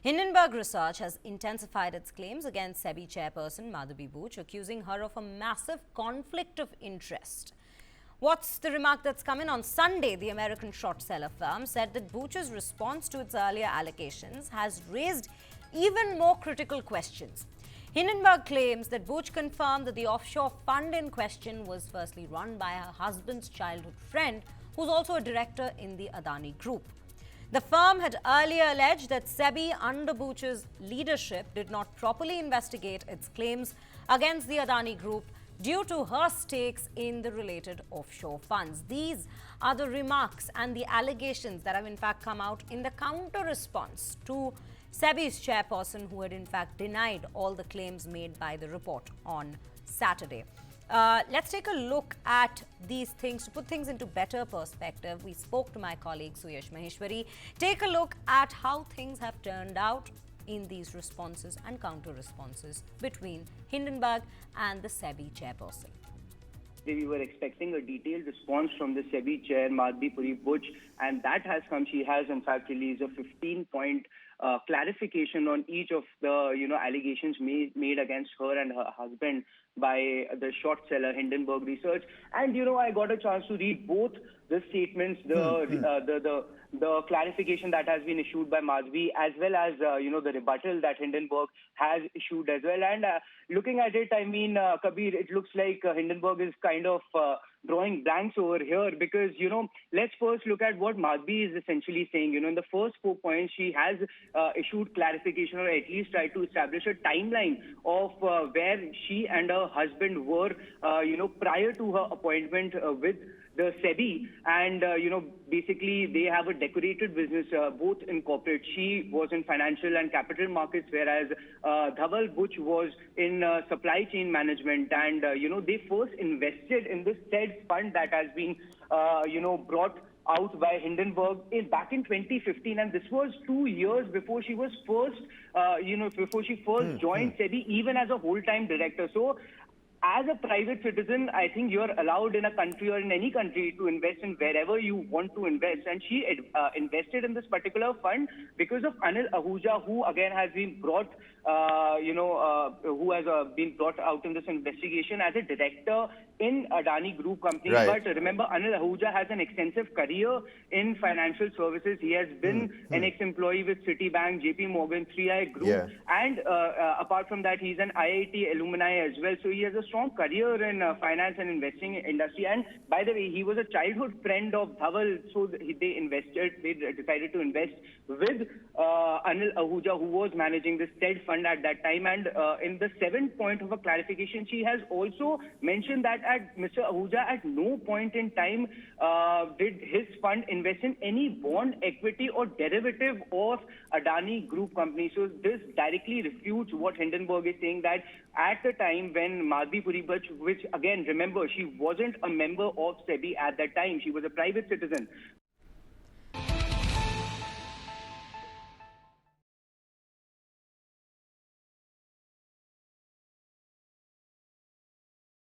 Hindenburg Research has intensified its claims against SEBI Chairperson Madhabi Buch, accusing her of a massive conflict of interest. What's the remark that's come in? On Sunday, the American short seller firm said that Buch's response to its earlier allegations has raised even more critical questions. Hindenburg claims that Buch confirmed that the offshore fund in question was firstly run by her husband's childhood friend, who's also a director in the Adani Group. The firm had earlier alleged that SEBI, under Buch's leadership, did not properly investigate its claims against the Adani Group due to her stakes in the related offshore funds. These are the remarks and the allegations that have in fact come out in the counter-response to SEBI's chairperson, who had in fact denied all the claims made by the report on Saturday. Let's take a look at these things to put things into better perspective. We spoke to my colleague Suyash Maheshwari. Take a look at how things have turned out in these responses and counter-responses between Hindenburg and the SEBI chairperson. We were expecting a detailed response from the SEBI chair, Madhabi Buch, and that has come. She has, in fact, released a 15-point clarification on each of the, allegations made against her and her husband by the short seller Hindenburg Research. And, I got a chance to read both the statements, the clarification that has been issued by Madhabi, as well as, the rebuttal that Hindenburg has issued as well. And looking at it, I mean, Kabir, it looks like Hindenburg is kind of drawing blanks over here because, let's first look at what Madhabi is essentially saying. In the first 4 points, she has issued clarification or at least tried to establish a timeline of where she and her husband were, prior to her appointment with the SEBI. And, basically they have a decorated business, both in corporate. She was in financial and capital markets, whereas Dhaval Buch was in supply chain management. And, they first invested in this said fund that has been, brought out by Hindenburg back in 2015, and this was 2 years before she was first, before she first joined SEBI, even as a whole-time director. So, as a private citizen, I think you're allowed in a country or in any country to invest in wherever you want to invest. And she invested in this particular fund because of Anil Ahuja, who again has been brought, who has been brought out in this investigation as a director in Adani Group company. Right. But remember, Anil Ahuja has an extensive career in financial services. He has been an ex-employee with Citibank, JP Morgan, 3i Group. And apart from that, he's an IIT alumni as well. So he has a strong career in finance and investing industry. And by the way, he was a childhood friend of Dhaval. So they decided to invest with Anil Ahuja, who was managing this said fund at that time. And in the 7th point of a clarification, she has also mentioned that Mr. Ahuja at no point in time did his fund invest in any bond, equity or derivative of Adani Group company. So this directly refutes what Hindenburg is saying, that at the time when Madhabi Buch, which again, remember, she wasn't a member of SEBI at that time. She was a private citizen.